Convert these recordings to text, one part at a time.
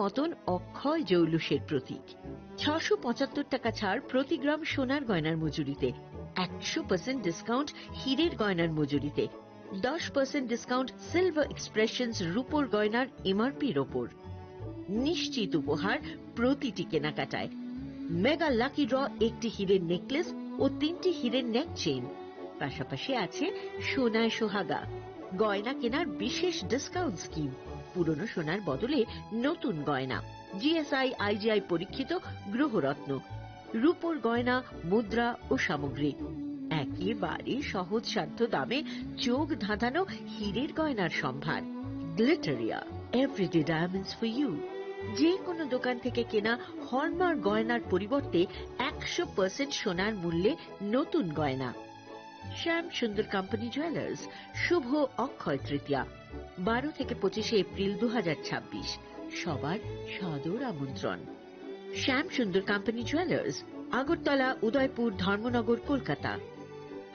মতন অক্ষয় জৌলুসের প্রতীক। 675 টাকা ছাড় প্রতি গ্রাম সোনার গয়নার মজুরিতে, 100% ডিসকাউন্ট হীরের গয়নার মজুরিতে, 10% ডিসকাউন্ট সিলভার এক্সপ্রেশনস রূপোর গয়নার এমআরপির ওপর। নিশ্চিত উপহার প্রতিটি কেনাকাটায়। মেগা লাকি ড্র একটি হীরের নেকলেস ও 3টি হীরের নেক চেইন। পাশাপাশি আছে সোনায় সোহাগা। গয়না কেনার বিশেষ ডিসকাউন্ট স্কিম। পুরনো সোনার বদলে নতুন গয়না। জিএসআই আইজিআই পরীক্ষিত গ্রহরত্ন, রূপোর গয়না, মুদ্রা ও সামগ্রী। একেবারে সহজসাধ্য দামে চোখ ধাঁধানো হীরের গয়নার সম্ভার। Glitteria, everyday diamonds for you. যে কোনো দোকান থেকে কেনা হলমার্ক গয়নার পরিবর্তে 100% সোনার মূল্যে নতুন গয়না। শ্যাম সুন্দর কোম্পানি জুয়েলার্স। শুভ অক্ষয় তৃতীয়া 12 থেকে 25 এপ্রিল 2026। সবার সাদর আমন্ত্রণ। শ্যাম সুন্দর কোম্পানি জুয়েলার্স, আগরতলা, উদয়পুর, ধর্মনগর, কলকাতা।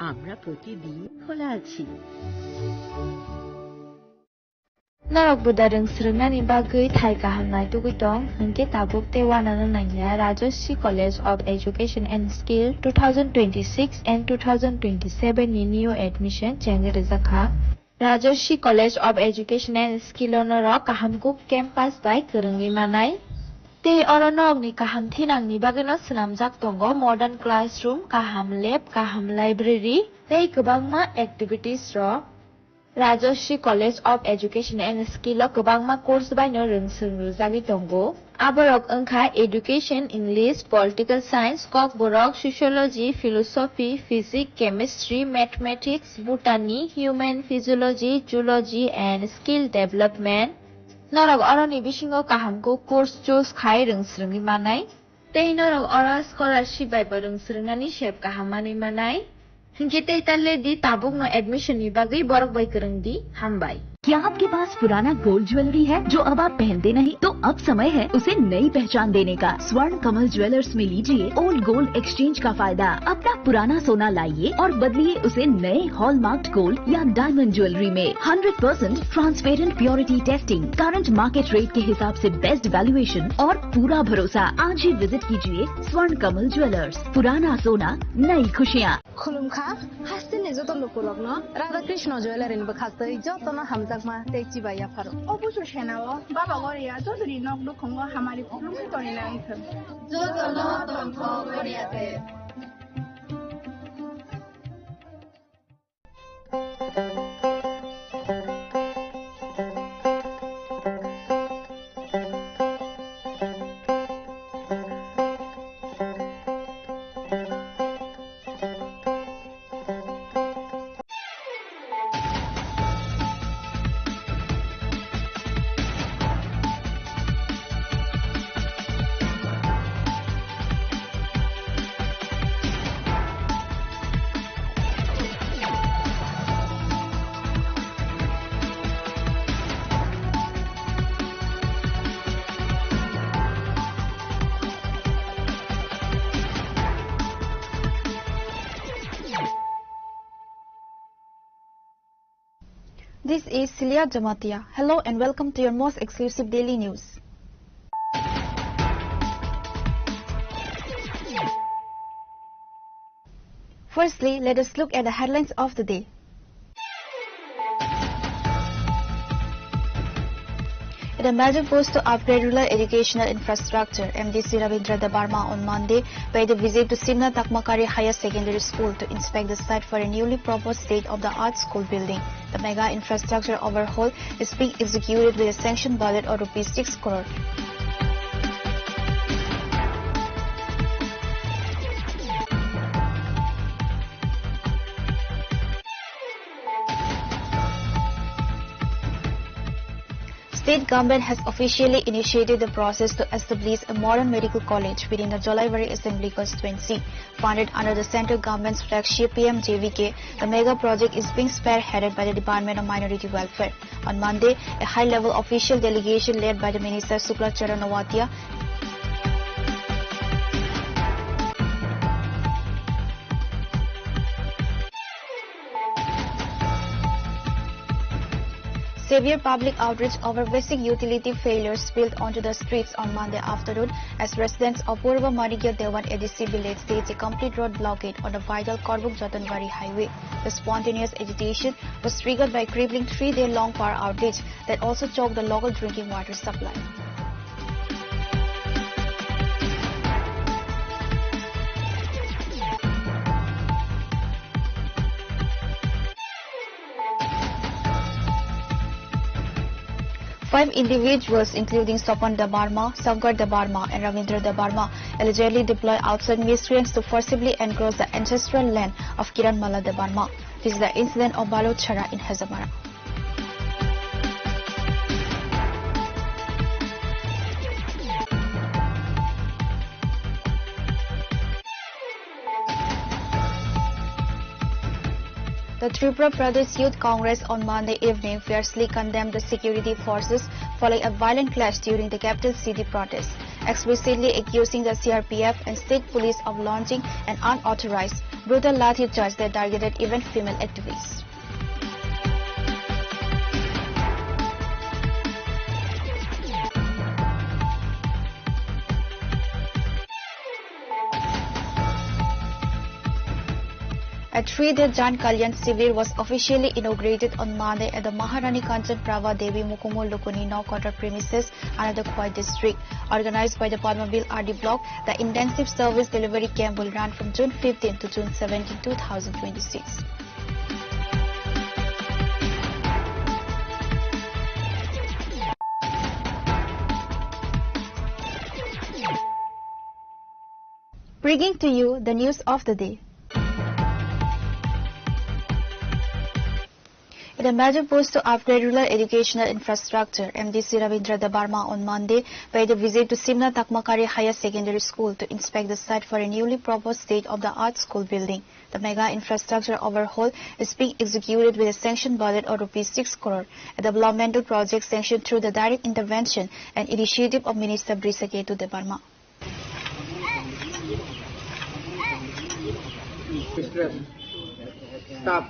আমরা প্রতিদিন খোলা আছি। Narok budareng srengani bagui thai kahamnai tugitong hingke tabuk te wanana nangya Rajoshi College of Education and Skill 2026 and 2027 ni new admission chenge rizakha Rajoshi College of Education and Skill onoro kahamkuk campus by kerengi manai te oronok ni kaham thinang ni bageno snamjak tongo modern classroom, kaham lab, kaham library tei kwbangma activities ro Rajoshi College of Education and Skill o kwbangma course baino rongsung rujagui tongo. Aborok wngkha Education, English, Political Science, Kok Borok, Sociology, Philosophy, Physics, Chemistry, Mathematics, Botany, Human Physiology, Zoology and Skill Development. Norok oroni bisingo kahamko course choose khai rongsrungui manai. Tei norok ora scholarship bai bo rongsrungnani sep kahamani manai. Hingke tei talle di tabuk no admission ni bagui borok bai kereng di hambai. क्या आपके पास पुराना gold jewellery है जो अब आप पहनते नहीं? तो अब समय है उसे नई पहचान देने का। स्वर्ण कमल ज्वेलर्स में लीजिए ओल्ड गोल्ड एक्सचेंज का फायदा। अपना पुराना सोना लाइए और बदलिए उसे नए हॉलमार्क्ड गोल्ड या डायमंड ज्वेलरी में। 100% transparent purity testing, current market rate के हिसाब से बेस्ट वैल्यूएशन और पूरा भरोसा। आज ही विजिट कीजिए स्वर्ण कमल ज्वेलर्स। पुराना सोना, नई खुशियाँ। खुलुमखा हासिने जतो लोकलग्न राधा कृष्ण ज्वेलरी नि बखासै जतन हामजाकमा तेची बाया फारो অবশ্য সেনাও বাবা গরিয়া যতরি নক দুখঙ্গ হামারি খুলুমকে তরি না ইথন जतन तंख गरियाते This is Celia Jamatia. Hello and welcome to your most exclusive daily news. Firstly, let us look at the headlines of the day. In a major push to upgrade rural educational infrastructure, MDC Ravindra Debarma on Monday paid a visit to Simna Takmakari Higher Secondary School to inspect the site for a newly proposed state-of-the-art school building. The mega infrastructure overhaul is being executed with a sanctioned budget of ₹6 crore. State government has officially initiated the process to establish a modern medical college within the Jolaibari Assembly constituency. Funded under the central government's flagship PMJVK, the mega project is being spearheaded by the Department of Minority Welfare. On Monday, a high-level official delegation led by the Minister Sukla Charanawatia Severe public outreach over basic utility failures spilled onto the streets on Monday afternoon as residents of Purva Marigya Dewan ADC village staged a complete road blockade on the vital Korbuk-Jatanbari highway. The spontaneous agitation was triggered by a crippling 3-day-long power outage that also choked the local drinking water supply. Five individuals, including Sopan Dabarma, Sagar Dabarma, and Ravindra Dabarma, allegedly deployed outside miscreants to forcibly encroach the ancestral land of Kiran Mala Dabarma. This is the incident of Balotchara in Hazamara. The Tripura Pradesh Youth Congress on Monday evening fiercely condemned the security forces following a violent clash during the capital city protests, explicitly accusing the CRPF and state police of launching an unauthorized, brutal lathi charge that targeted even female activists. A 3-day Jan Kalyan Sivir was officially inaugurated on Monday at the Maharani Kanchan Prava Devi Mukumul Lukuni Naukotar premises under the Khoi district. Organized by the Padmabil RD block, the intensive service delivery camp will run from June 15 to June 17, 2026. Bringing to you the news of the day. In a major push to upgrade rural educational infrastructure, MDC Ravindra Dabarma on Monday paid a visit to Simna Takmakari Higher Secondary School to inspect the site for a newly proposed state-of-the-art school building. The mega infrastructure overhaul is being executed with a sanctioned budget of ₹6 crore, a developmental project sanctioned through the direct intervention and initiative of Minister Brisaketu Dabarma. Stop.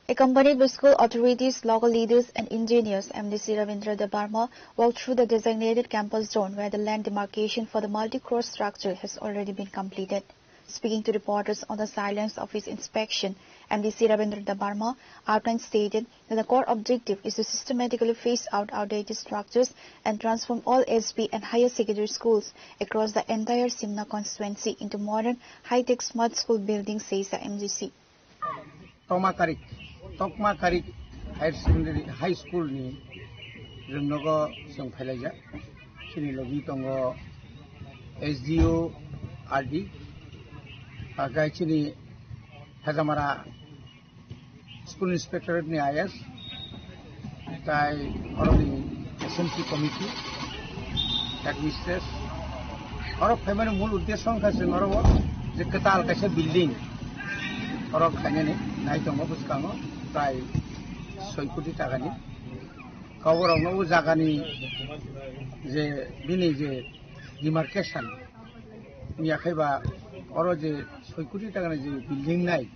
Accompanied by school authorities, local leaders and engineers, MDC Ravindra Dabarma walked through the designated campus zone where the land demarcation for the multi-crore structure has already been completed. Speaking to reporters on the sidelines of his inspection, MDC Ravindra Dabarma outlined stated that the core objective is to systematically phase out outdated structures and transform all SB and higher secondary schools across the entire Simna constituency into modern, high-tech smart school buildings, says the MDC. Tokmakarik Higher Secondary High School ni Rimnogo Song Pelaja, Chini Logi Tongo SDO RD, Agai Chini Hazamara School Inspector ni IS, Tai Oroni SMC Committee, Administrators, Oro Family Mul Uddeshon Kasin Oro, the Katal Kasha building, Oro Kanyani, Naitongo Buskango, Tai Soikuti Tagani, Cover of No Zagani, the Bini demarcation, Yakeba, Oro the Soikuti Tagani building night.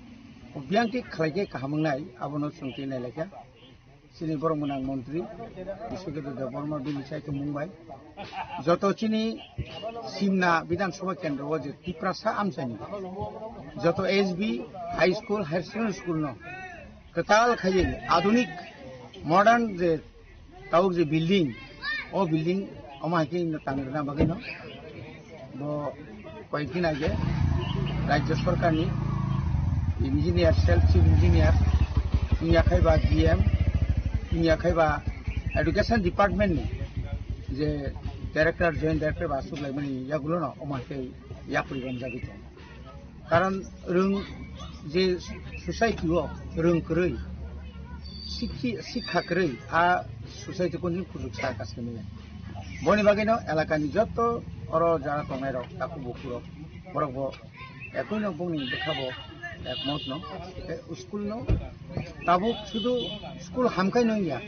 Bianchi Klage Kahamunai, Abono Suntina Leka, Siniboroman Montri, Bisuka the Borma Bilisai to Mumbai, Zotochini, Simna, Vidan Sovakan, was a Tiprasa Amsani, Zoto SB, High School, High School no, Katal Kayin, Adunik, modern the Tau the building, or building, Omaki in the Tanana Bagino, Bo Quaitina, like just for Kani. Engineer, self-chief engineer, Inyakaiba GM, Inyakaiba Education Department, the director, joint director, Basu Lemani, Yagulono, Omake, Yapuri Jagito. Karan Rung, the society of Rung Kuri, Sikha Kuri, a society couldn't put Sakaskimi. Bonibagino, Elakani Joto, Oro Jaratomero, Takubukuro, Borobo, Equino Buni, the Cabo. Ekmot no, school no, tabu sudu school hamkai no ya.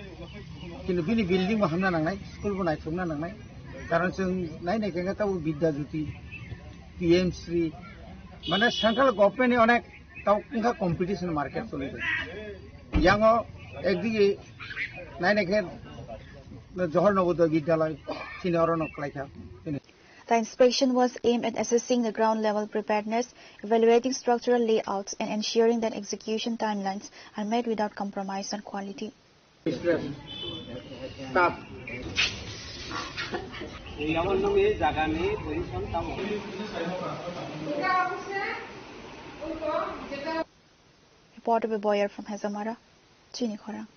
Kini bini building mo hamna nangai, school mo naik sumna nangai. Karan seng naik naik kenga tabu bidda juti, PMC মানে central government অনেক তাও competition market চলে young একদিকে নাইনাকে জহর নবোদয় বিদ্যালয় চিনি অরণক লাইখা। The inspection was aimed at assessing the ground-level preparedness, evaluating structural layouts, and ensuring that execution timelines are met without compromise on quality. Reporter by Boyer from Hazamara, CHINI KHORANG.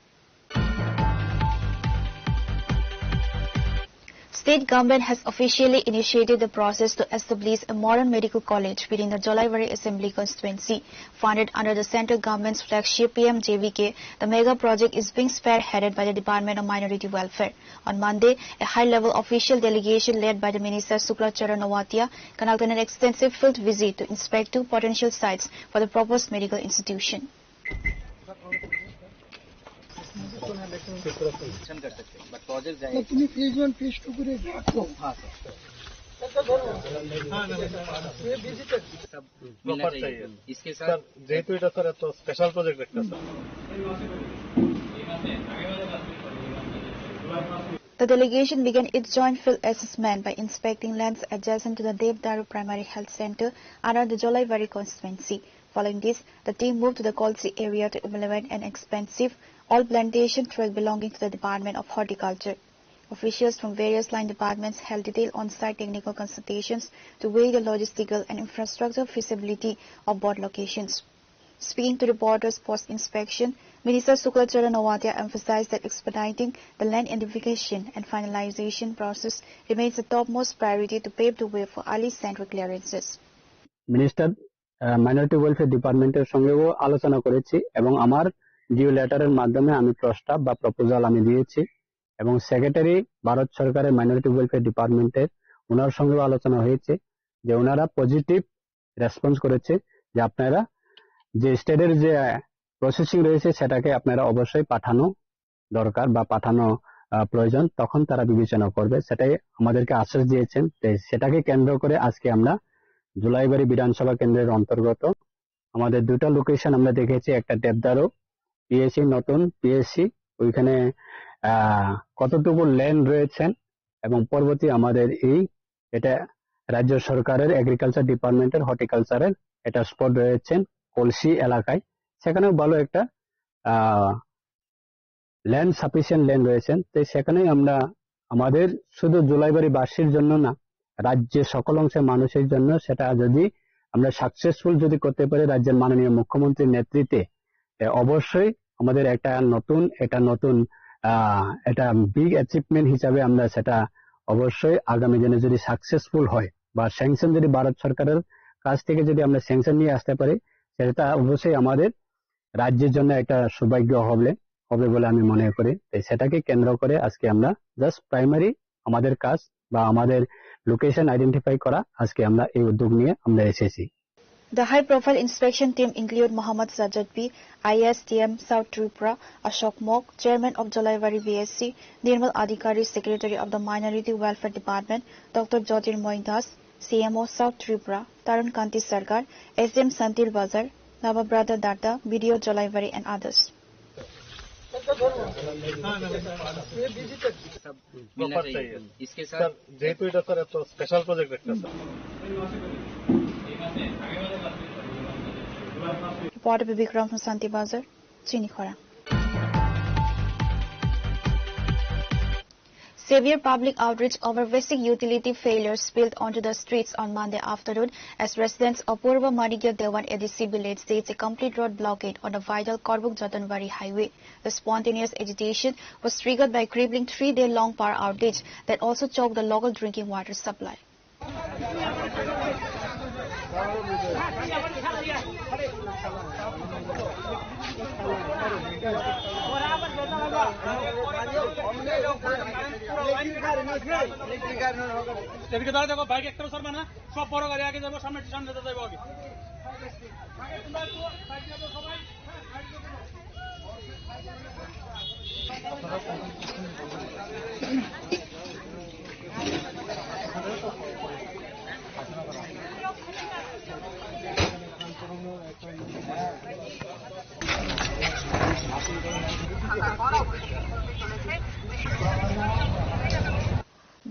State government has officially initiated the process to establish a modern medical college within the Jolaivari Assembly constituency. Funded under the central government's flagship PMJVK, the mega project is being spearheaded by the Department of Minority Welfare. On Monday, a high-level official delegation led by the Minister Suklachara Nawatia conducted an extensive field visit to inspect 2 potential sites for the proposed medical institution. তুমি phase 1 phase 2 করে রাখো। হ্যাঁ sir इसके साथ যেহেতু এটা sir এত special project একটা sir. The delegation began its joint field assessment by inspecting lands adjacent to the Devdaru Primary Health Center under the Jolaivari constituency. Following this, the team moved to the Kolsi area to evaluate an expansive all-plantation tract belonging to the Department of Horticulture. Officials from various line departments held detailed on-site technical consultations to weigh the logistical and infrastructure feasibility of both locations. Speaking to reporters post-inspection, Minister Suklachara Nawatia emphasized that expediting the land identification and finalization process remains the topmost priority to pave the way for early central clearances. Minister minority welfare ডিপার্টমেন্টের সঙ্গেও আলোচনা করেছি এবং আমার জিও লেটারের মাধ্যমে আমি প্রস্তাব বা প্রপোজাল আমি দিয়েছি এবং সেক্রেটারি ভারত সরকারের মাইনরিটি ওয়েলফেয়ার ডিপার্টমেন্টের ওনার সঙ্গেও আলোচনা হয়েছে যে ওনারা পজিটিভ রেসপন্স করেছে যে আপনারা যে স্টেটের যে প্রসেসিং রয়েছে সেটাকে আপনারা অবশ্যই পাঠানো দরকার বা পাঠানো প্রয়োজন, তখন তারা বিবেচনা করবে, সেটাই আমাদেরকে আশ্বাস দিয়েছেন। সেটাকে কেন্দ্র করে আজকে আমরা জুলাইবাড়ি বিধানসভা কেন্দ্রের অন্তর্গত আমাদের 2টা লোকেশন আমরা দেখেছি, একটা দেবদারু পিএসসি নতুন পিএসসি, ওইখানে কতটুকু ল্যান্ড রয়েছেন এবং পরবর্তী আমাদের এটা রাজ্য সরকারের এগ্রিকালচার ডিপার্টমেন্টের হর্টিকালচারের এটা স্পট রয়েছেন কলসি এলাকায়, সেখানেও ভালো একটা ল্যান্ড সাফিসিয়েন্ট ল্যান্ড রয়েছেন। তো সেখানেই আমরা আমাদের শুধু জুলাইবাড়ি বাসীর জন্য না, রাজ্যের সকল অংশের মানুষের জন্য সেটা যদি আমরা সাকসেসফুল যদি করতে পারি রাজ্যের মাননীয় মুখ্যমন্ত্রীর নেতৃত্বে, অবশ্যই আমাদের একটা নতুন এটা বিগ অ্যাচিভমেন্ট হিসাবে আমরা সেটা অবশ্যই আগামী দিনে যদি সাকসেসফুল হয় বা স্যাংশন যদি ভারত সরকারের কাছ থেকে যদি আমরা স্যাংশন নিয়ে আসতে পারি, সেটা অবশ্যই আমাদের রাজ্যের জন্য একটা সৌভাগ্য হবে বলে আমি মনে করি। তাই সেটাকে কেন্দ্র করে আজকে আমরা জাস্ট প্রাইমারি আমাদের কাজ বা আমাদের লোকেশন আইডেন্টিফাই করা, আজকে আমরা এই উদ্যোগ নিয়ে আমরা এসেছি। The high-profile inspection team include Mohammad Sajjad P, ISTM South Tripura, Ashok Mok, Chairman of Jolaivari BSc, Nirmal Adhikari, Secretary of the Minority Welfare Department, Dr. Jyotirmoy Das, CMO South Tripura, Tarun Kanti Sarkar, SDM Santil Bazar, Navabrata Datta, BDO Jolaivari and others. इसके साथ যেহেতু এটা sir এত special project একটা sir. Reporter by Bikram from Santi Bazar, CHINI KHORANG. Severe public outreach over basic utility failures spilled onto the streets on Monday afternoon as residents of Purva Marigya Dewan ADC village staged a complete road blockade on the vital Korbuk-Jatanwari highway. The spontaneous agitation was triggered by a crippling 3-day-long power outage that also choked the local drinking water supply. Bike একটা সরবা না, সব বড় গাড়ি আগে যাবো, সামনে যাবো আগে।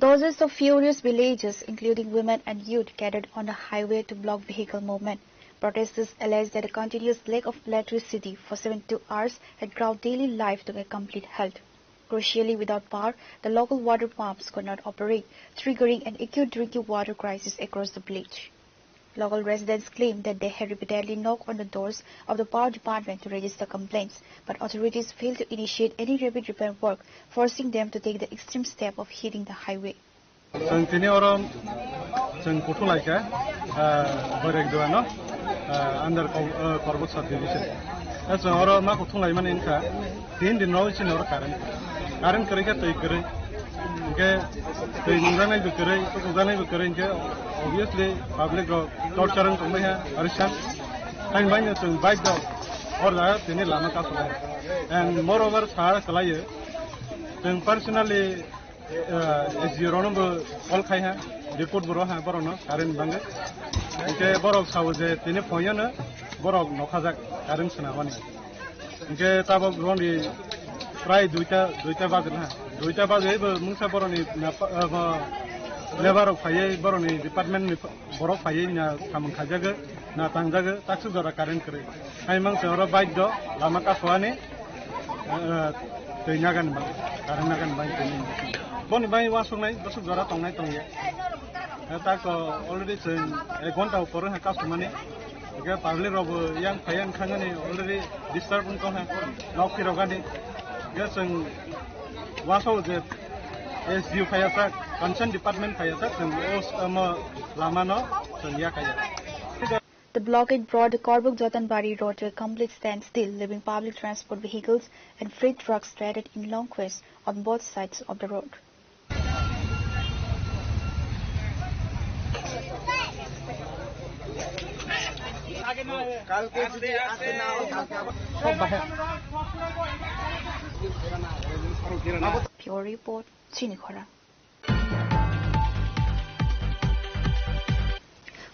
Dozens of furious villagers, including women and youth, gathered on the highway to block vehicle movement. Protesters alleged that a continuous lack of electricity for 72 hours had ground daily life to a complete halt. Crucially, without power, the local water pumps could not operate, triggering an acute drinking water crisis across the village. Local residents claimed that they had repeatedly knocked on the doors of the power department to register complaints, but authorities failed to initiate any rapid repair work, forcing them to take the extreme step of hitting the highway. Under Corbut subdivision. That's our Makutung Layman Inca, the Indian knowledge in our current. Current Kurika take obviously public torture and Arishan, and buying to bite dog or that in Lama Castle. And moreover, Sahara Kalaya, then personally, as your honorable Olkaya, report Buroha Borono, Karen Banga. Nke borok sauje tini poyana borok nokajak karing senawani. Nke tabok roni prai duita bazna. Duita bazai be mungsa boroni lebar faye boroni department borok faye na kamang kajaga na tangjaga taksu dora karing kere. Hai mang seora baik do lama kaswani tenyagan bang karinagan bang tini. Boni bang wasung nai taksu dora tongnai tongye. Tak already saying a quanta for a customer. Okay, probably of young Payan Kangani already disturbed and Loki Rogani. Yes, and was all the SDU Payasak, Concerned Department Payasak, and Lamano, and Yakaya. The blockade brought the Korbuk-Jotanbari road to a complete standstill, leaving public transport vehicles and freight trucks stranded in long queues on both sides of the road. Pure report, CHINI KHORANG.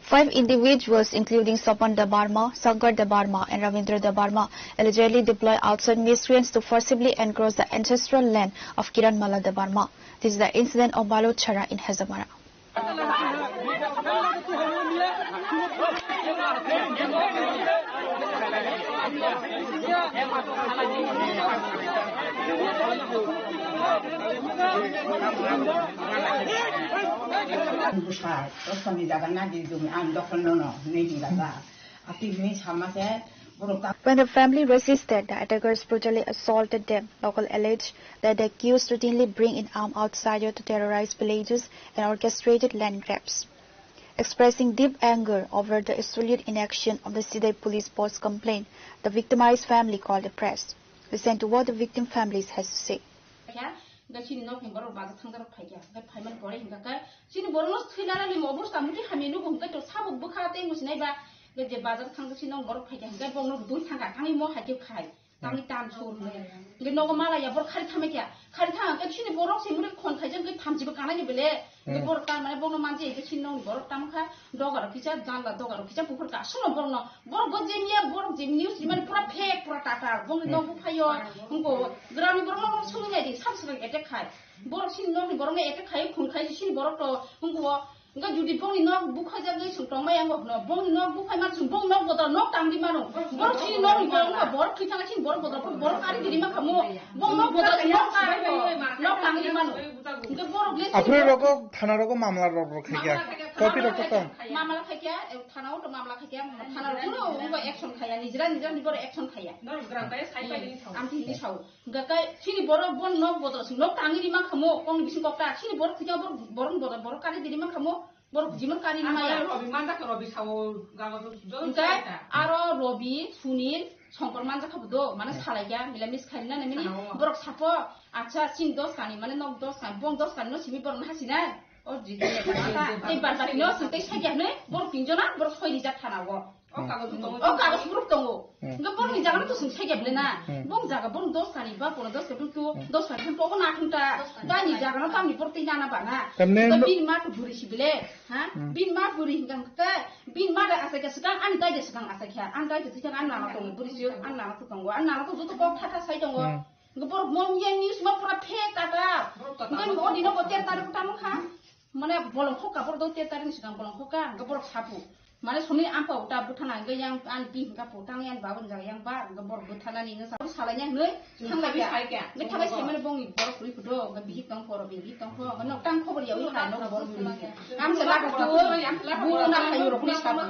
5 individuals, including Sopan Dabarma, Sankar Dabarma, and Ravindra Dabarma, allegedly deployed outside miscreants to forcibly encroach the ancestral land of Kiran Mala Dabarma. This is the incident of Balochara in Hazamara. When the family resisted, the attackers brutally assaulted them. Local alleged that the accused routinely bring in armed outsiders to terrorize villages and orchestrated land grabs. Expressing deep anger over the absolute inaction of the Sidai police post complaint, the victimized family called the press. Listen to what the victim families has to say. Tang tan chur nge no mala ya bor khari thame kya khari thang ke chini borok se mure khon thai jang ke tham jiba kana ni bele nge bor ta mane bor no manje ke chin no bor tam kha dogar kicha janla dogar kicha pukur ka suno bor no bor go jemia bor jem news man pura fake pura tata bor no bu phayo unko grami bor no sunu ngai di sab sab attack khai bor chin no bor nge attack khai khun khai chin bor to unko nga judi bong no bu kha ja ngai sung tong mai ang no bong no bu phai man sung bong no bodor no tang di mano bor chin no bor no bor khi thang chin bor bodor bor kari di ma khamo bong no bodor no kari no tang di mano nga bor gle apre roko thana roko mamla roko khaikya copy roko to mamla khaikya thana to mamla khaikya thana roko no ungo action khaya nijra ni bor action khaya no gram kai sai pai ni am ti ni chau nga kai chini bor bon no bodor sung no tang di ma khamo kong bising kokta chini bor khya bor bodor bor kari di ma khamo bor jiman kari ni maya manda ko robi sawo gago do aro robi sunil songkor manja khabudo mane salaiya milamis kharina namini borok sapo acha chin dos kani mane nok dos kan bong dos kan no simi bor na hasina o jidi ei bar bar no sute sagya ne bor pinjona bor khoiri ja thanago o kago surup tongo nga bor ni jaga to sung sagya blena bong jaga bor dos kani ba bor dos kan ko dos kan to ko na thunta da ni jaga no tam ni bor tina na bana bin ma to buri sibile ha bin ma buri hingam ka bin ma da asaka sekang an dai de sekang asakya an dai de sekang an na to buri sio an na to tongo an na to to ko thata sai tongo Gopor mom yang ni semua pura pek kata. Ngan mo di no botiar tarik pertama kan. Mana bolong koka bor do tiar tarik sekarang bolong koka. Gopor sapu. Mana suni ampa uta butana ge yang anti kapu tang yang bawon jaga yang bar gopor butana ni ngan sapu salanya ngai. Tang lagi sai ka. Ngai thabai sai mana bong bor kuri kudo ga bihi tang kor bihi tang kor mana tang kor ya ui kan no bor kuri. Am se lag tu bu na kayu ro kuri sapu.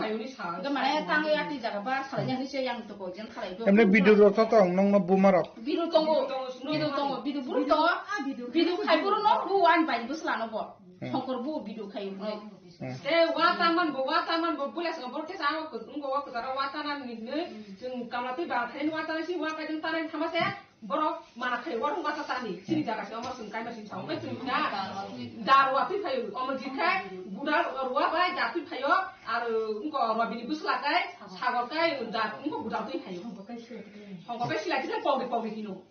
Ga mana tang ya ti jaga bar salanya ni se yang tu ko jen thalai do. Emne video ro to nong no bumarok. Bidu tongo buru tongo bidu khai buru no bu wan bai bu sla no bo hongkor bu bidu khai no wataman bo bulas ngobor ke sa ko ngo ko tara watanan ni ne jung kamati ba thain watanan si wa ka jung taran thamase borok mana khai warung wata tani sini jaga si omor sung kai ma sin saw me sing na darwa ti phayu omor jikha budar ruwa ba ja ti phayo ar ngo robini busla kai sagor kai da ngo budar ti phayo hongkor kai sila ti pawde hino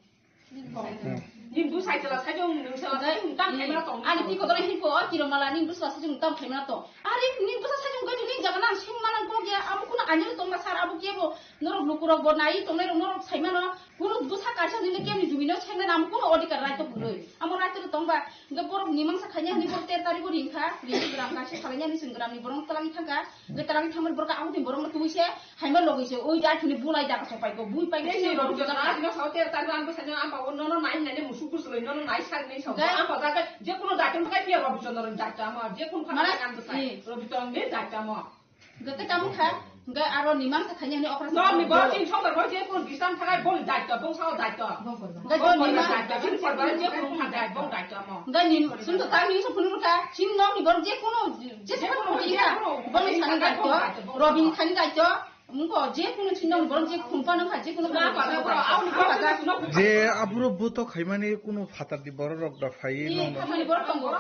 Nimbu sai telah saja nusala saya tang kamera tong. Ani ti ko dole hipo kiro mala nimbu sa saja tang kamera tong. Ari nimbu sa saja gaji ni jaganan sing manan ko dia abu kuna anjir tong na sar abu kiebo norok lukuro bonai tong norok sai mana kuno busa kacha ni ke ni dumino chena nam ko odi kar rai to buloi. Amor rai to tong ba gapor nimang sa khanya ni borte tari ko ringkha ring gram ka se salanya ni singgram ni borong talangi thanga ge talangi thamar borka amu ti borong tu se haima logise oi ja thuni bulai ja ka sopai ko bui pai ni ro jagana ni saute tari an ko sanya am ba no mai ne musuh selain non naik sar nih sama. Apa kata dia kuno datang pakai dia robi condor datang mah dia kuno pakai kan besar. Robi condor dia datang mah. Gak kamu kan? Gak aro nimang sekanya ni operasi. No, ni bawa cing condor bawa dia kuno bisa pakai bol datang, bong sao datang. Gak bol nimang datang, cing condor dia kuno pakai bong datang mah. Gak ni, sudah tahu ni sepuluh rupiah. Cing no ni bawa dia kuno dia bong sana datang, robi sana datang. Mungko je kuno cindong borong je kumpana kha je kuno je aburo buto khaimani kuno fatar di borok da phai no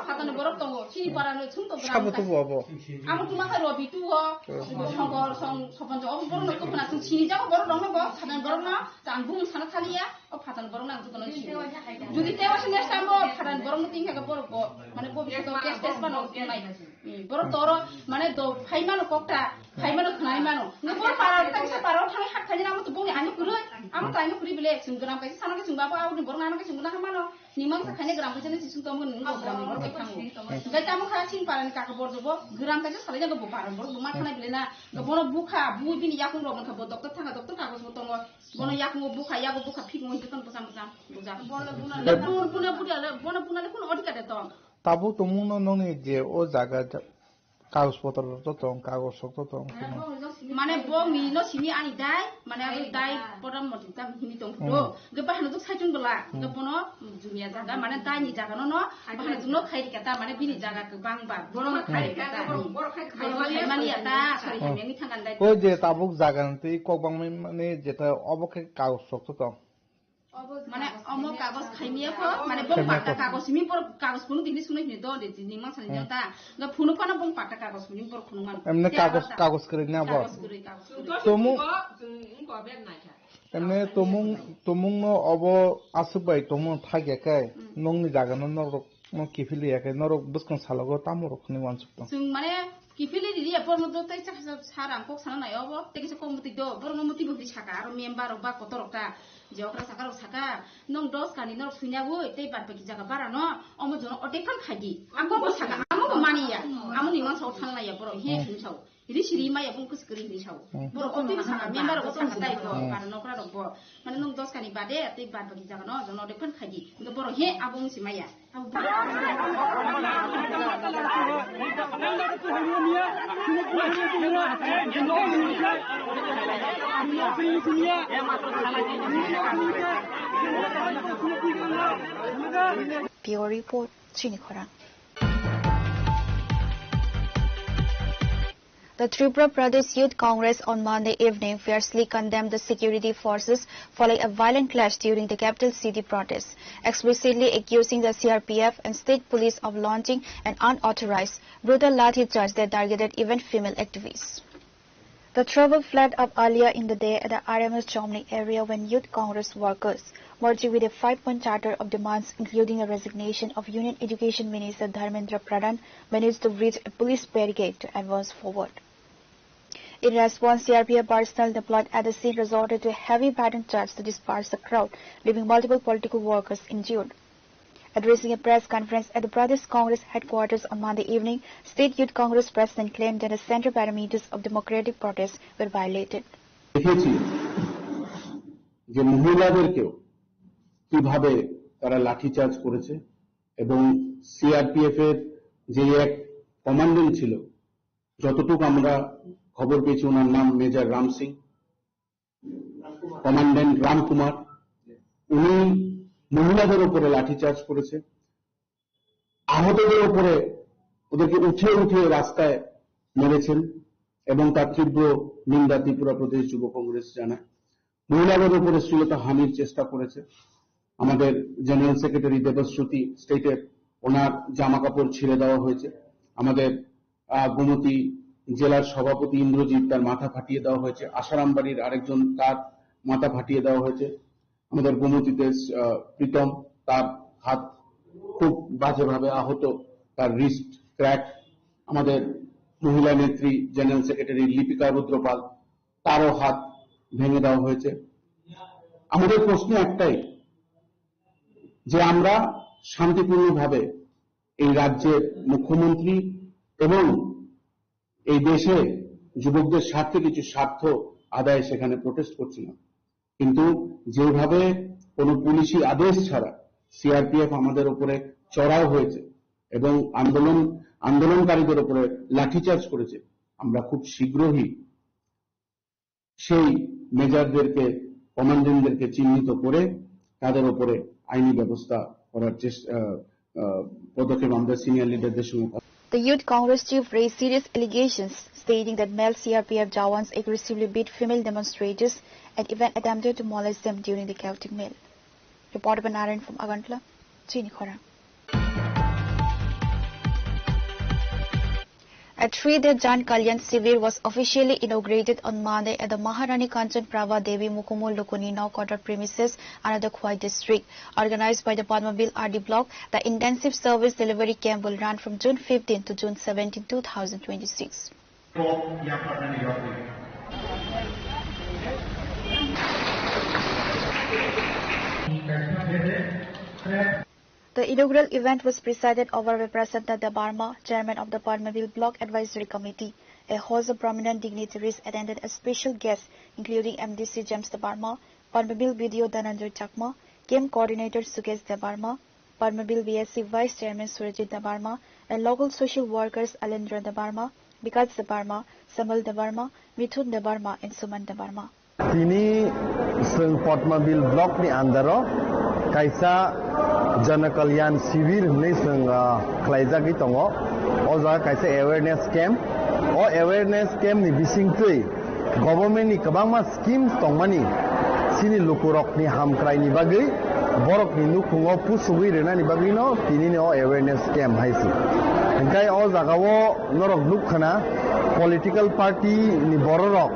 fatani borok tongo chini parano chunto gram saboto bobo amu tuma kha robi tu ho songor song sopan jo borok no ko na chini ja borok no bo fatani borok na tangbung sana thaliya o fatani borok na tu kono chini judi tewa sene sambo fatani borok no tingka ga borok bo mane bo biso kes tes bano nai borok toro mane do phai mano kokta phai mano khnai mano ngor para tak sa para thang hak thani namu tu bong ani kuroi amu tai no kuri bele sung gram kai sana ke sung baba au ni borok na ke sung na mano nimang sa khane gram kai ni sung to mun ngo gram ni borok kai thang ga tamu kha chin para ni ka bor do bo gram kai sa le ga bo para borok bo ma khana bele na ga bono bukha bu bini yakung ro man kha bo doktor thanga doktor ka go to ngo bono yakung bukha ya go bukha phik mo hitan pasam buja bono buna le kun odika de to tabu tumuno noni je o jaga কাগজপত্র তো তং কাগজ তো তং মানে বং নি no sini ani dai মানে আমি dai পড়াম মতি তা হিনি তং তো গে বাহানো তো সাইতুন বলা গে বনো জুমিয়া জায়গা মানে dai ni জায়গা no বাহানো জুনো খাইরি কাটা মানে বিনি জায়গা বাং বা বড় খাইরি কাটা বড় খাই মানে আতা সরি আমি থাকান dai ও যে তাবুক জায়গা নতে ককবাং মানে যেটা অবকে কাগজ তো তং মানে অমো কাগজ খাইমিয়া কো মানে বং পাটা কাগজ মি পর কাগজ ফুনু দিনি শুনে নি দ দে নি মান সানি জতা গ ফুনু পানা বং পাটা কাগজ ফুনি পর ফুনু মান এমনে কাগজ করে না বল তোমু এমনে তোমুং নো অব আসুবাই তোমু থাকে কাই নংনি জায়গা নরক ন কিফিলি একে নরক বুসকান সালগো তামরক নি ওয়ানসুক जों माने किफिलि दिदि पर मदो तै सारां कक साना नाय अब तेकिसे कमति दो बर ममति बगि साका आरो मेम्बार बा कतरकता जेवक्रा साकार साका नों 10 कानि नर फुइनाबो तै बार बगि जागा बारा न अमो जन अटे फान खागि आमको बो साका आमो मानिया आमो निमान साउ थानलाया बर हे हिनसाउ इदि सिरि माया बुं कुसकरि हिनसाउ बर अटे साका मेम्बार को साका ताइ को बार नकरा रब माने नों 10 कानि बादे तै बार बगि जागा न जन अटे फान खागि बर हे आबुं सिमाया Bureau Report, CHINI KHORANG. The Tripura Pradesh Youth Congress on Monday evening fiercely condemned the security forces following a violent clash during the capital city protests, explicitly accusing the CRPF and state police of launching an unauthorized brutal lathi charge that targeted even female activists. The trouble flared up earlier in the day at the RMS Chomni area when Youth Congress workers, merging with a 5-point charter of demands including the resignation of Union Education Minister Dharmendra Pradhan, managed to reach a police barricade to advance forward. In response, CRPF personnel deployed at the scene resorted to heavy baton charge to disperse the crowd, leaving multiple political workers injured. Addressing a press conference at the Pradesh Congress headquarters on Monday evening, State Youth Congress President claimed that the central parameters of democratic protest were violated. যে মহিলাদেরকেও কিভাবে তারা লাঠিচার্জ করেছে এবং CRPF এর যে এক commandant ছিল, যতটুকু আমরা খবর পেয়েছি ওনার নাম মেজর রাম সিং, কমান্ডেন্ট রাম কুমার, উনি মহিলাদের উপরে লাঠিচার্জ করেছে, আহতদের উপরে ওদেরকে উঠিয়ে উঠিয়ে রাস্তায় মেরেছেন এবং তার তীব্র নিন্দা ত্রিপুরা প্রদেশ যুব কংগ্রেস জানায়। মহিলাদের উপরে শ্লীলতাহানির চেষ্টা করেছে। আমাদের জেনারেল সেক্রেটারি দেবশ্রুতি স্টেটে ওনার জামা কাপড় ছিঁড়ে দেওয়া হয়েছে। আমাদের গোমতী জেলার সভাপতি ইন্দ্রজিৎ তার মাথা ফাটিয়ে দেওয়া হয়েছে। আশারামবাড়ির আরেকজন তার মাথা ফাটিয়ে দেওয়া হয়েছে। আমাদের গোমতীতে প্রীতম তার হাত খুব বাজেভাবে আহত, তার রিস্ট ক্র্যাক। আমাদের মহিলা নেত্রী জেনারেল সেক্রেটারি লিপিকা রুদ্রপাল তারও হাত ভেঙে দেওয়া হয়েছে। আমাদের প্রশ্ন একটাই যে আমরা শান্তিপূর্ণভাবে এই রাজ্যের মুখ্যমন্ত্রী এবং এই দেশে যুবকদের স্বার্থে কিছু স্বার্থ আদায় সেখানে প্রোটেস্ট করছিলাম, কিন্তু যেভাবে কোনো পুলিশি আদেশ ছাড়া সিআরপিএফ আমাদের উপরে চড়াও হয়েছে এবং আন্দোলনকারীদের উপরে লাঠিচার্জ করেছে, আমরা খুব শীঘ্রই সেই মেজরদেরকে কমান্ডেন্টদেরকে চিহ্নিত করে তাদের উপরে আইনি ব্যবস্থা করার পদক্ষেপ আমরা সিনিয়র লিডারদের সঙ্গে। The Youth Congress chief raised serious allegations, stating that male CRPF Jawans aggressively beat female demonstrators and even attempted to molest them during the chaotic meal. Reporter by Narayan from Agantla, CHINI KHORANG. A 3-day Jan Kalyan Sivir was officially inaugurated on Monday at the Maharani Kanchan Prava Devi Mukumul Lukuni now quarter premises under the Khwai district. Organized by the Padmavil RD block, the intensive service delivery camp will run from June 15 to June 17, 2026. The inaugural event was presided over by Prasanna Dabarma, chairman of the Padmavil Block Advisory Committee. A host of prominent dignitaries attended as special guests, including MDC James Dabarma, Padmavil BDO Dhananjay Chakma, Camp Coordinator Sukesh Dabarma, Padmavil VSC Vice Chairman Surajit Dabarma, and local social workers Alendra Dabarma, Vikas Dabarma, Samal Dabarma, Mithun Dabarma, and Suman Dabarma. Tini sung Padmavil Block ni andaro kaisa Janakalyan Sivir ni sung khlaijagi tongo o jaga kaisa awareness camp o awareness camp ni bisingtui government ni kabangma schemes tongmani sini lukurok ni hamkrai ni bagui borok ni nukungo pusugui rena ni bagui no tini ni o awareness camp haisi engkai o jaga o norok nukhana political party ni bororok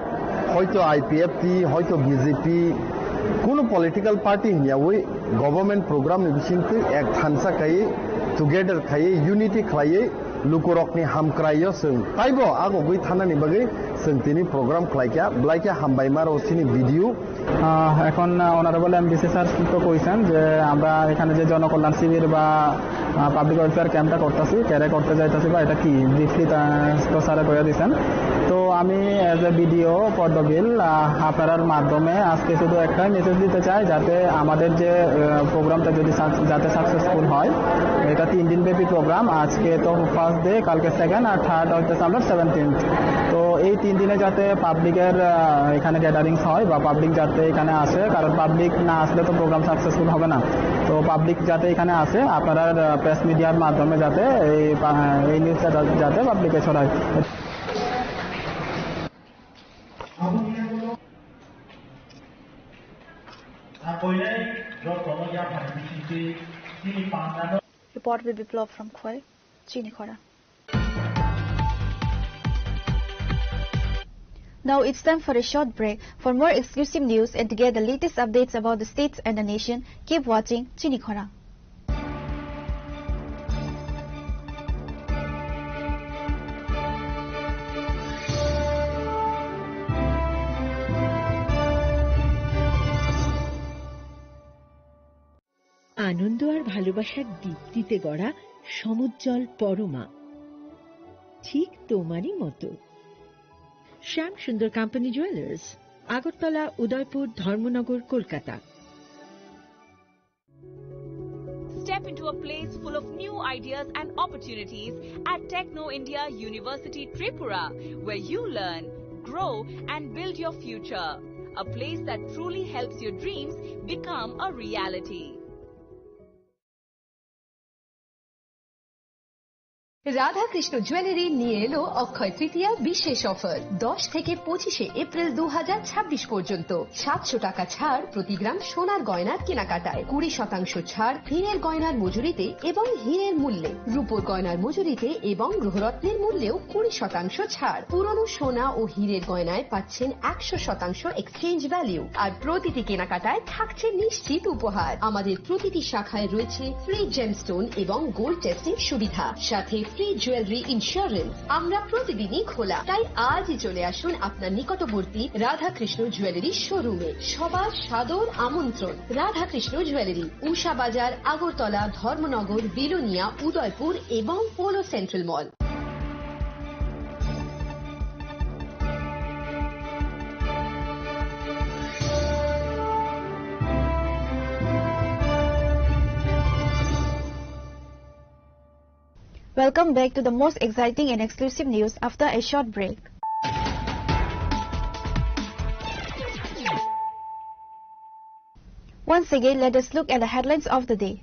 hoito IPF ti hoito BJP কোনো political party হিয়াওই government programme ni bisingtui ek thansa kai together kai unity khlaiye lukurokni hamkrayo sung taibo agogui thanani bagui sung tini program khlaikya blaikya hambaimaro sini video এখন honourable MDC sir তো কইছেন যে আমরা এখানে যে জনকল্যাণ শিবির বা public welfare ক্যাম্পটা করতেছি ক্যারে করতে যাইতেছি বা এটা কি ব্রিফলি তো স্যারে কইয়া দিয়েছেন। তো আমি এজ এ ভিডিও পদ্মবিল আপনার মাধ্যমে আজকে শুধু একটাই মেসেজ দিতে চাই যাতে আমাদের যে প্রোগ্রামটা যদি যাতে সাকসেসফুল হয়। এটা 3 দিন ব্যাপী প্রোগ্রাম, আজকে তো ফার্স্ট ডে, কালকে সেকেন্ড আর থার্ড হইতেছে আমরা 17th। তো এই 3 দিনে যাতে পাবলিকের এখানে গ্যাদারিংস হয় বা পাবলিক যাতে এখানে আসে, কারণ পাবলিক না আসলে তো প্রোগ্রাম সাকসেসফুল হবে না। তো পাবলিক যাতে এখানে আসে, আপনারা প্রেস মিডিয়ার মাধ্যমে যাতে এই নিউজটা যাতে পাবলিকে ছড়ায়। Report will be Biplov from Khwai, CHINI KHORANG. Now it's time for a short break. For more exclusive news and to get the latest updates about the states and the nation, keep watching CHINI KHORANG. আনন্দ আর ভালোবাসার দীপ্তিতে গড়া সমুজ্জ্বল পরমা, ঠিক তোমারই মতো। শ্যাম সুন্দর company jewellers, Agartala, Udaipur, Dharmanagar, Kolkata. Step into a place full of new ideas and opportunities at Techno India University Tripura, where you learn, grow and build your future. A place that truly helps your dreams become a reality. Radha Krishna jewellery নিয়ে এলো অক্ষয় তৃতীয়া বিশেষ offer. 10 থেকে 25 April 2026 পর্যন্ত 700 টাকা ছাড় প্রতি গ্রাম সোনার গয়নার কেনাকাটায়, 20% ছাড় হীরের গয়নার মজুরিতে এবং হীরের মূল্যে, রূপোর গয়নার মজুরিতে এবং গ্রহরত্নের মূল্যেও 20% ছাড়। পুরনো সোনা ও হীরের গয়নায় পাচ্ছেন 100% এক্সচেঞ্জ ভ্যালু, আর প্রতিটি কেনাকাটায় থাকছে নিশ্চিত উপহার। আমাদের প্রতিটি শাখায় রয়েছে ফ্রি জেমস্টোন এবং গোল্ড টেস্টিং সুবিধা, সাথে ফ্রি জুয়েলারি ইন্স্যুরেন্স। আমরা প্রতিদিনই খোলা, তাই আজই চলে আসুন আপনার নিকটবর্তী রাধাকৃষ্ণ জুয়েলারি শোরুমে। সবার সাদর আমন্ত্রণ। রাধাকৃষ্ণ জুয়েলারি, উষা বাজার, আগরতলা, ধর্মনগর, বিলোনিয়া, উদয়পুর এবং polo central mall. Welcome back to the most exciting and exclusive news after a short break. Once again, let us look at the headlines of the day.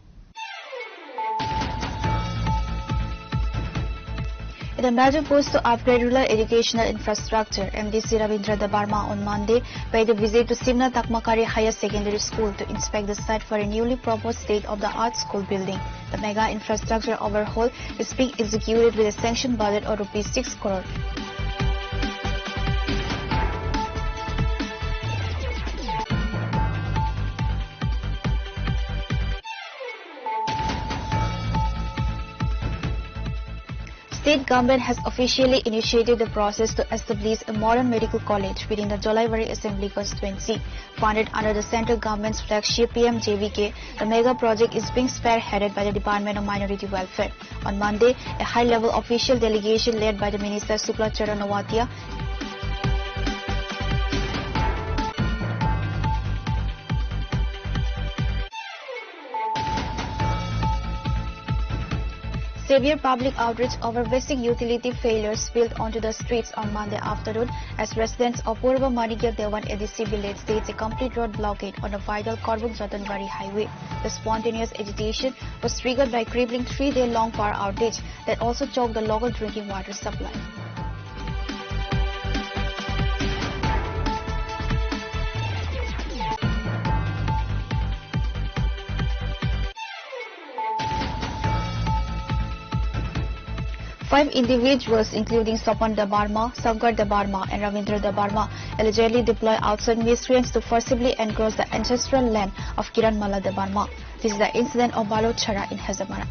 In a major push to upgrade rural educational infrastructure, MDC Ravindra Debarma on Monday paid a visit to Simna Takmakari Higher Secondary School to inspect the site for a newly proposed state-of-the-art school building. The mega infrastructure overhaul is being executed with a sanctioned budget of ₹6 crore. State government has officially initiated the process to establish a modern medical college within the Jolaivari Assembly constituency. Funded under the central government's flagship PMJVK, the mega project is being spearheaded by the Department of Minority Welfare. On Monday, a high-level official delegation led by the Minister Sukla Charanawatia severe public outrage over basic utility failures spilled onto the streets on Monday afternoon as residents of Purva Manikya Dewan ADC village staged a complete road blockade on the vital Korbuk-Jatanbari highway. The spontaneous agitation was triggered by crippling 3-day-long power outage that also choked the local drinking water supply. Five individuals, including Sopan Debarma, Sankar Debarma, and Ravindra Debarma, allegedly deployed outside miscreants to forcibly encroach the ancestral land of Kiran Mala Debarma. This is the incident of Balochara in Hazamara.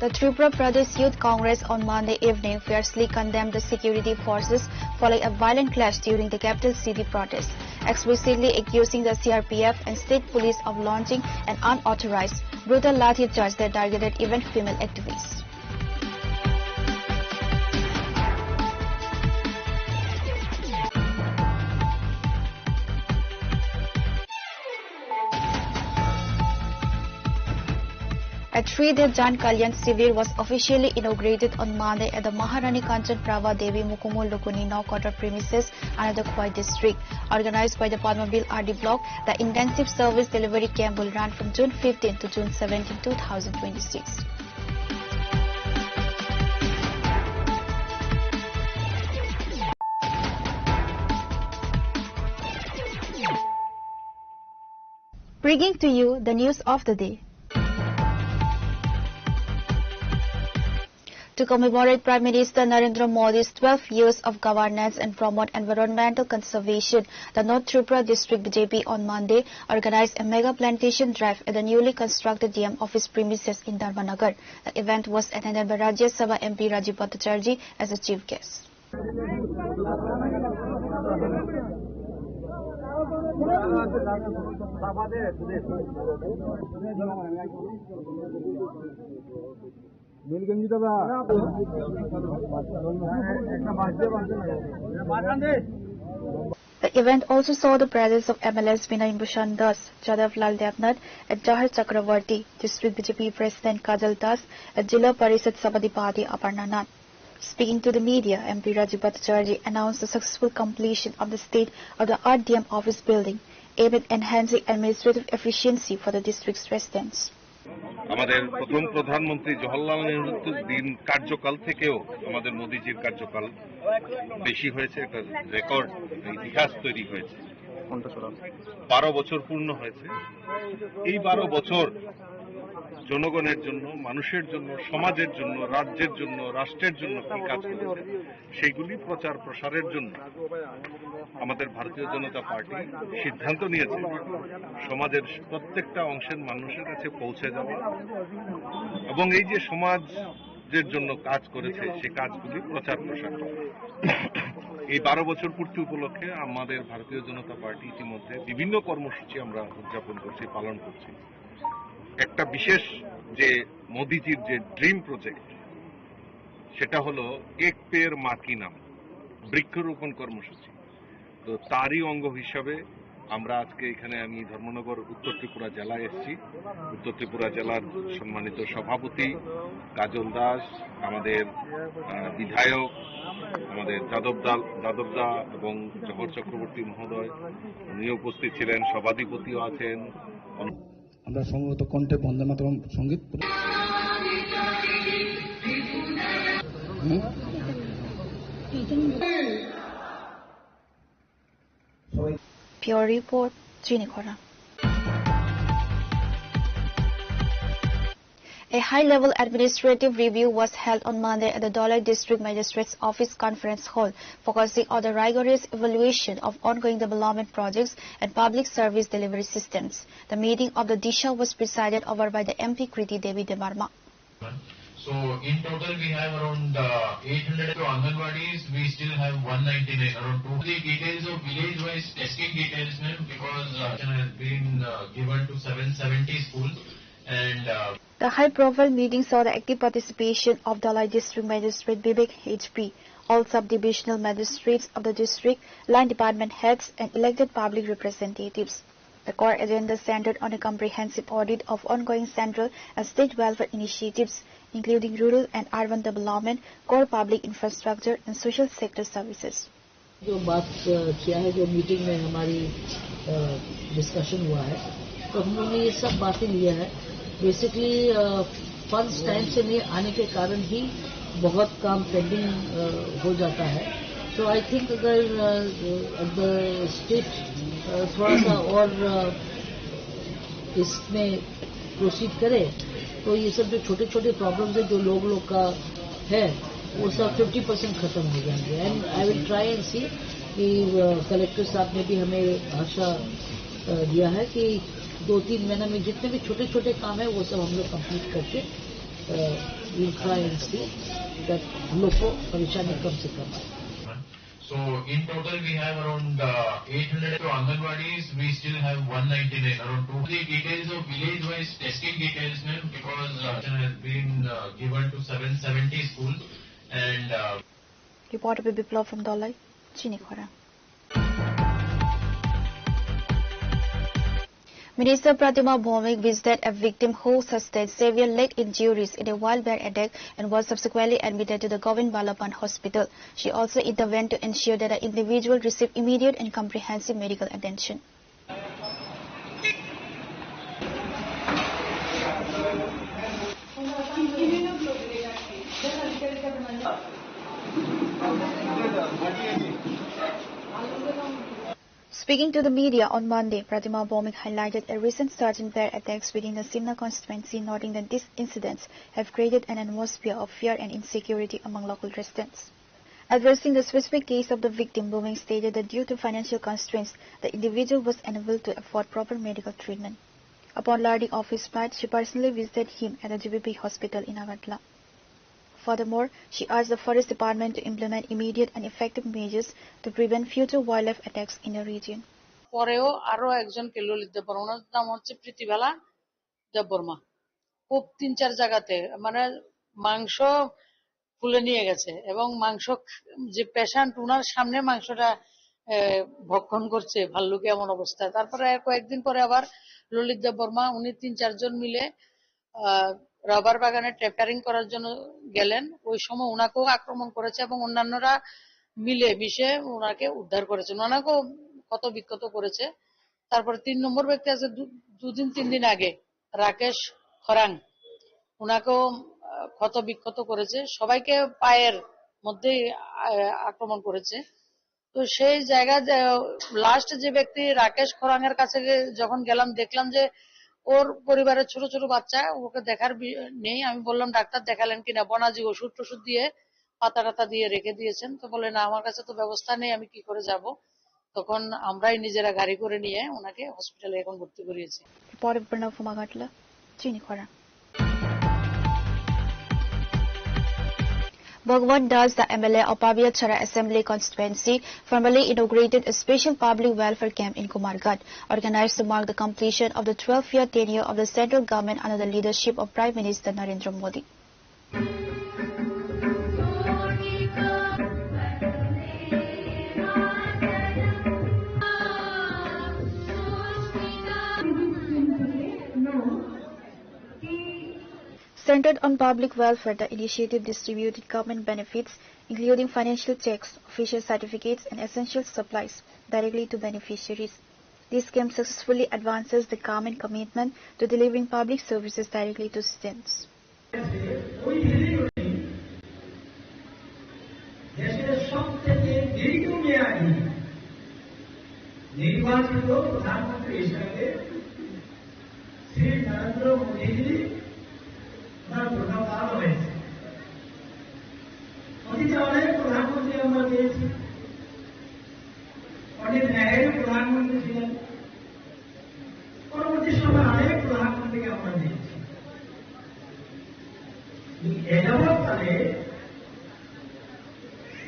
The Tripura Pradesh Youth Congress on Monday evening fiercely condemned the security forces following a violent clash during the capital city protest, explicitly accusing the CRPF and state police of launching an unauthorized, brutal lathi charge that targeted even female activists. A 3-day Jan Kalyan Sivir was officially inaugurated on Monday at the Maharani Kanchan Prava Devi Mukumul Lukuni Naukotar premises under the Khoi district. Organized by the Padmabil RD block, the intensive service delivery camp will run from June 15 to June 17, 2026. Bringing to you the news of the day. To commemorate Prime Minister Narendra Modi's 12 years of governance and promote environmental conservation, the North Tripura District BJP on Monday organized a mega plantation drive at the newly constructed DM office premises in Dharmanagar. The event was attended by Rajya Sabha MP Rajiv Bhattacharjee as a chief guest. The event also saw the presence of MLAs Vinay Bhushan Das, Jadav Lal Devnath, and Jahar Chakravarti, District BJP President Kajal Das, and Jilla Parishad Sabadipati Aparna Nath. Speaking to the media, MP Rajiv Bhattacharjee announced the successful completion of the state-of-the-art DM office building, aimed at enhancing administrative efficiency for the district's residents. আমাদের প্রথম প্রধানমন্ত্রী জওহরলাল নেহরুর দিন কার্যকাল থেকেও আমাদের মোদিজির কার্যকাল বেশি হয়েছে, একটা রেকর্ড ইতিহাস তৈরি হয়েছে। 12 বছর পূর্ণ হয়েছে। এই 12 বছর জনগণের জন্য, মানুষের জন্য, সমাজের জন্য, রাজ্যের জন্য, রাষ্ট্রের জন্য কি কাজ করেছে সেগুলি প্রচার প্রসারের জন্য আমাদের ভারতীয় জনতা পার্টি সিদ্ধান্ত নিয়েছে সমাজের প্রত্যেকটা অংশের মানুষের কাছে পৌঁছে যাওয়া এবং এই যে সমাজের জন্য কাজ করেছে সে কাজগুলি প্রচার প্রসার করা। এই 12 বছর পূর্তি উপলক্ষে আমাদের ভারতীয় জনতা পার্টি ইতিমধ্যে বিভিন্ন কর্মসূচি আমরা উদযাপন করছি, পালন করছি। একটা বিশেষ যে মোদিজির যে ড্রিম প্রজেক্ট সেটা হলো এক পেড় মা কি নাম, বৃক্ষরোপণ কর্মসূচি। তো তারই অঙ্গ হিসাবে আমরা আজকে এখানে আমি ধর্মনগর উত্তর ত্রিপুরা জেলায় এসেছি। উত্তর ত্রিপুরা জেলার সম্মানিত সভাপতি কাজল দাস, আমাদের বিধায়ক আমাদের যাদবদা এবং জহর চক্রবর্তী মহোদয় উনিও উপস্থিত ছিলেন, সভাধিপতিও আছেন। আমরা সম্ভবত কণ্ঠে বন্দে মাতরম সঙ্গীত Pure report, CHINI KHORANG. A high-level administrative review was held on Monday at the Dolai District Magistrate's Office Conference Hall, focusing on the rigorous evaluation of ongoing development projects and public service delivery systems. The meeting of the DISHA was presided over by the MP Kriti Devi Demarma. So in total we have around 800 to Anganwadis, we still have 199, around 2. The details of village-wise testing details, because has been given to 770 schools and the high-profile meeting saw the active participation of Dalai District Magistrate Vivek HP, all sub-divisional magistrates of the district, line department heads and elected public representatives. The core agenda centered on a comprehensive audit of ongoing central and state welfare initiatives, including rural and urban development, core public infrastructure and social sector services. जो बात किया है, जो meeting में हमारी discussion हुआ है, तो हम लोगों ने ये सब बातें लिया है। बेसिकली फंड्स टाइम से नहीं आने के कारण ही बहुत काम पेंडिंग हो जाता है। तो आई थिंक अगर द स्टेट थोड़ा सा और इसमें प्रोसीड करे तो ये सब जो छोटे छोटे प्रॉब्लम्स है जो लोग का है वो सब 50% खत्म हो जाएंगे। And I will try and see कि कलेक्टर साहब ने भी हमें आशा दिया है कि 2-3 महीने में जितने भी छोटे छोटे काम है वो सब हम लोग कंप्लीट करके will try and see that हम लोग को परेशानी कम से कम आए। So in total we have around 800 to Anganwadis, we still have 199, around 2. The details of village-wise testing details, because has been given to 770 schools and Reporter Biplov from Dolai, CHINI KHORANG. Minister Pratima Bhomik visited a victim who sustained severe leg injuries in a wild bear attack and was subsequently admitted to the Govind Balapan Hospital. She also intervened to ensure that the individual received immediate and comprehensive medical attention. Speaking to the media on Monday, Pratima Bhowmik highlighted a recent surge in bear attacks within the Simla constituency, noting that these incidents have created an atmosphere of fear and insecurity among local residents. Addressing the specific case of the victim, Bhowmik stated that due to financial constraints, the individual was unable to afford proper medical treatment. Upon learning of his plight, she personally visited him at the GBP hospital in Agartala. Furthermore, she asked the Forest Department to implement immediate and effective measures to prevent future wildlife attacks in the region. পরেও আরো একজনকে ললিত দেববর্মা, ওনার নাম হচ্ছে প্রীতিবালা দেববর্মা। খুব ৩-৪ জায়গাতে মানে মাংস তুলে নিয়ে গেছে এবং মাংস যে পেশেন্ট ওনার সামনে মাংসটা ভক্ষণ করছে ভাল্লুকে, এমন অবস্থায়। তারপরে কয়েকদিন পরে আবার ললিত দেববর্মা উনি ৩-৪ জন মিলে রাবার বাগানে ট্রেপারিং করার জন্য গেলেন। ওই সময় ওনাকেও আক্রমণ করেছে এবং অন্যান্যরা মিলে মিশে ওনাকে উদ্ধার করেছেন, ওনাকেও ক্ষত বিক্ষত করেছে। তারপরে ৩ নম্বর ব্যক্তি আছে 2-3 দিন আগে রাকেশ খরাং, ওনাকেও ক্ষত বিক্ষত করেছে, সবাইকে পায়ের মধ্যে আক্রমণ করেছে। তো সেই জায়গায় লাস্ট যে ব্যক্তি রাকেশ খরাং এর কাছে যখন গেলাম, দেখলাম যে ওর পরিবারের ছোট ছোট বাচ্চা, ওকে দেখার নেই। আমি বললাম ডাক্তার দেখালেন কিনা, বনাজি ওষুধ টষুধ দিয়ে পাতা টাতা দিয়ে রেখে দিয়েছেন। তো বলে না, আমার কাছে তো ব্যবস্থা নেই, আমি কি করে যাব। তখন আমরাই নিজেরা গাড়ি করে নিয়ে ওনাকে হসপিটালে এখন ভর্তি করিয়েছি। Bhagwan Das, the MLA of Pabiachara Assembly constituency, formally inaugurated a special public welfare camp in Kumarghat, organized to mark the completion of the 12-year tenure of the central government under the leadership of Prime Minister Narendra Modi. Centered on public welfare, the initiative distributed government benefits, including financial checks, official certificates, and essential supplies, directly to beneficiaries. This scheme successfully advances the government commitment to delivering public services directly to citizens. প্রধানমন্ত্রী আমরা পেয়েছি, অনেক ন্যায়ের প্রধানমন্ত্রী ছিলেন, পরবর্তী সময় অনেক প্রধানমন্ত্রীকে আমরা দিয়েছি। এযাবৎকালে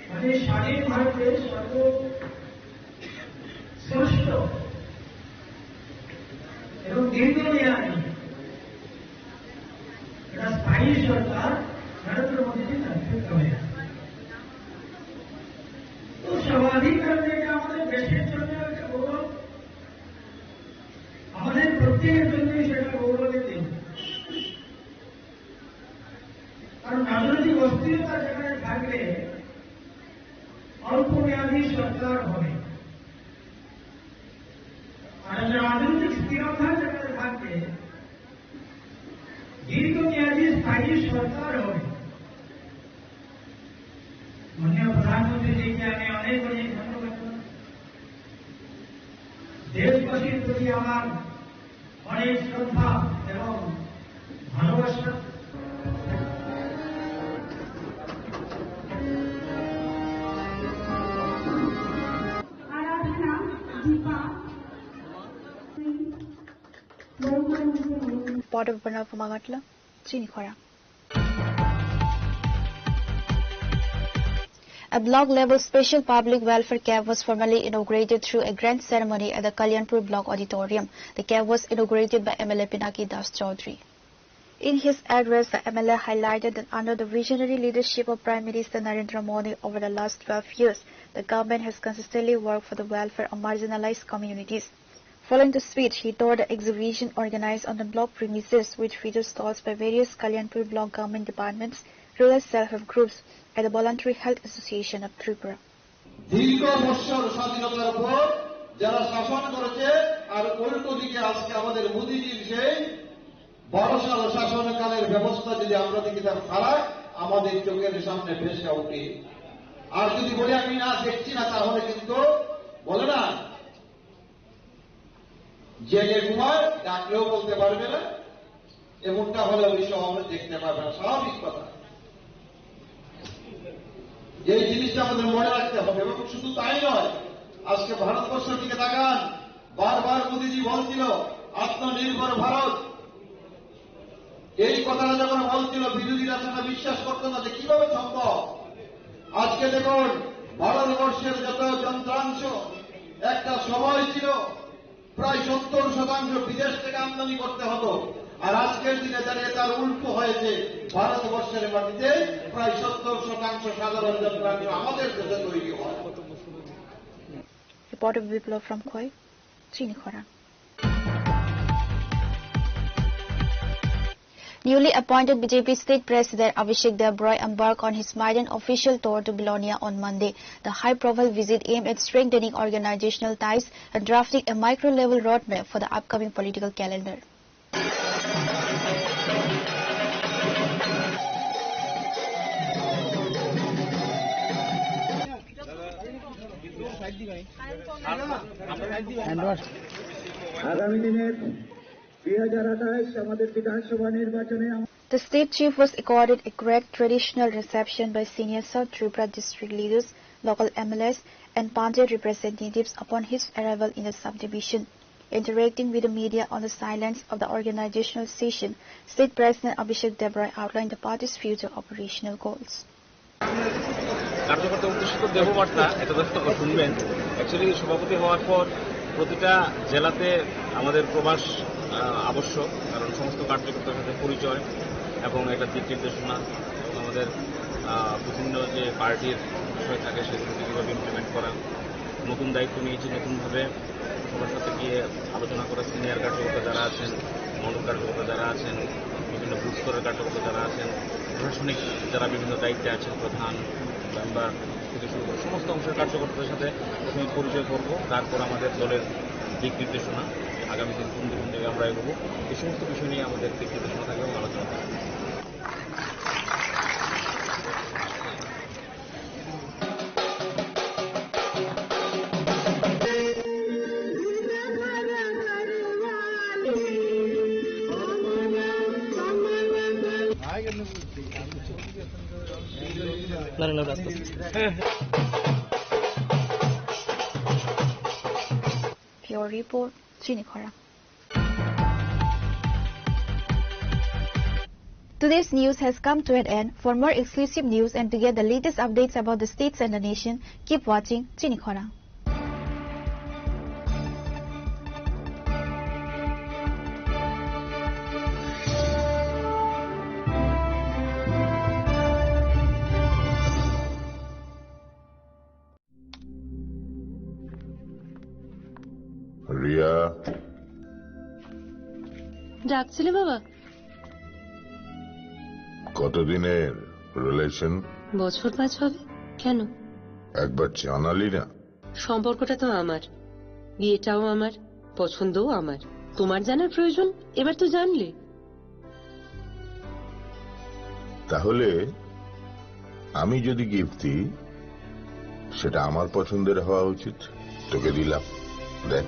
মানে স্বাধীন ভারতের সর্বশ্রেষ্ঠ এবং দীর্ঘমেয়াদী এটা স্থায়ী সরকার নরেন্দ্র মোদীজির নেতৃত্বে। তো স্বাভাবিক কারণে এটা আমাদের দেশের জন্য একটা গৌরব, আমাদের প্রত্যেকের জন্যই সেটা গৌরবের দিন। কারণ রাজনৈতিক অস্থিরতা যেখানে থাকলে অল্প মেয়াদী সরকার হবে, আর রাজনৈতিক স্থিরতা যেখানে থাকবে দীর্ঘমেয়াদী স্থায়ী সরকার হবে। মাননীয় প্রধানমন্ত্রীজিকে আমি অনেক অনেক ধন্যবাদ। দেশবাসীর প্রতি আমার অনেক শ্রদ্ধা এবং ভালোবাসা। Port of Bernal from Agatla, CHINI KHORANG. A block-level special public welfare camp was formally inaugurated through a grand ceremony at the Kalyanpur Block Auditorium. The camp was inaugurated by MLA Pinaki Das Chaudhary. In his address, the MLA highlighted that under the visionary leadership of Prime Minister Narendra Modi over the last 12 years, the government has consistently worked for the welfare of marginalized communities. Following the speech, he toured the exhibition organized on the block premises, which featured stalls by various Kalyanpur block government departments, rural self-help groups, and the Voluntary Health Association of Tripura. দীর্ঘ বছর স্বাধীনতার উপর যারা শাসন করেছে, আর উল্টো দিকে আজকে আমাদের মোদিজির সেই বড়সড় শাসনকালের ব্যবস্থা যদি আমরা দেখি, তার ফারাক আমাদের চোখের সামনে ভেসে ওঠে। আর যদি বলি আমি না দেখছি না, তাহলে কিন্তু বলে না জেলে ঘুমায়, ডাকলেও বলতে পারবে না, এমনটা হলে ওই সমাবেশ দেখতে পাবে না, স্বাভাবিক কথা। এই জিনিসটা আমাদের মনে রাখতে হবে। এবং শুধু তাই নয়, আজকে ভারতবর্ষের দিকে তাকান, বারবার মোদীজি বলছিল আত্মনির্ভর ভারত, এই কথাটা যখন বলছিল বিরোধীরা সেটা বিশ্বাস করতো না যে কিভাবে সম্ভব। আজকে দেখুন ভারতবর্ষের যত যন্ত্রাংশ, একটা সময় ছিল প্রায় 70% বিদেশ থেকে আমদানি করতে হতো, আর আজকের দিনে দাঁড়িয়ে তার উল্টো হয়েছে। ভারতবর্ষের মাটিতে প্রায় 70% সাধারণ যন্ত্রাংশ আমাদের দেশে তৈরি হয়। Reporter Biplov from Khoi, CHINI KHORANG. Newly appointed BJP State President Abhishek Devbroy embarked on his maiden official tour to Bologna on Monday. The high-profile visit aimed at strengthening organizational ties and drafting a micro-level roadmap for the upcoming political calendar. The state chief was accorded a great traditional reception by senior South Tripura district leaders, local MLAs and Pandey representatives upon his arrival in the subdivision. Interacting with the media on the sidelines of the organizational session, State President Abhishek Devbroy outlined the party's future operational goals. কার্যকর্তা উদ্দেশ্য দেববার্তা এটা যথেষ্ট শুনবেন। Actually সভাপতি হওয়ার পর প্রতিটা জেলাতে আমাদের প্রবাস আবশ্যক, কারণ সমস্ত কার্যকর্তার সাথে পরিচয় এবং একটা দিক নির্দেশনা এবং আমাদের বিভিন্ন যে পার্টির বিষয় থাকে সেগুলোকে কীভাবে ইমপ্লিমেন্ট করা। নতুন দায়িত্ব নিয়েছি, নতুনভাবে সবার সাথে গিয়ে আলোচনা করা। সিনিয়র কার্যকর্তা যারা আছেন, মন্ডল কার্যকর্তা যারা আছেন, বিভিন্ন বুথ স্তরের কার্যকর্তা যারা আছেন, প্রশাসনিক যারা বিভিন্ন দায়িত্বে আছেন, প্রধান মেম্বার থেকে শুরু করে সমস্ত অংশের কার্যকর্তাদের সাথে প্রথমে পরিচয় করব। তারপর আমাদের দলের দিক নির্দেশনা, আগামী দিন কোন দিকে আমরা এগোবো, এই সমস্ত বিষয় নিয়ে আমাদের দিক নির্দেশনা থাকবে এবং আলোচনা থাকবে। Pure Report, CHINI KHORANG. Today's news has come to an end. For more exclusive news and to get the latest updates about the states and the nation, keep watching CHINI KHORANG. Riya, ডাকছিলে বাবা? কতদিনের relation? বছর 5 হবে। কেন? একবার জানালি না? সম্পর্কটা তো আমার, বিয়েটাও আমার, পছন্দও আমার। তোমার জানার প্রয়োজন এবার তো জানলে। তাহলে আমি যদি গিফট দিই সেটা আমার পছন্দের হওয়া উচিত। তোকে দিলাম, দেখ।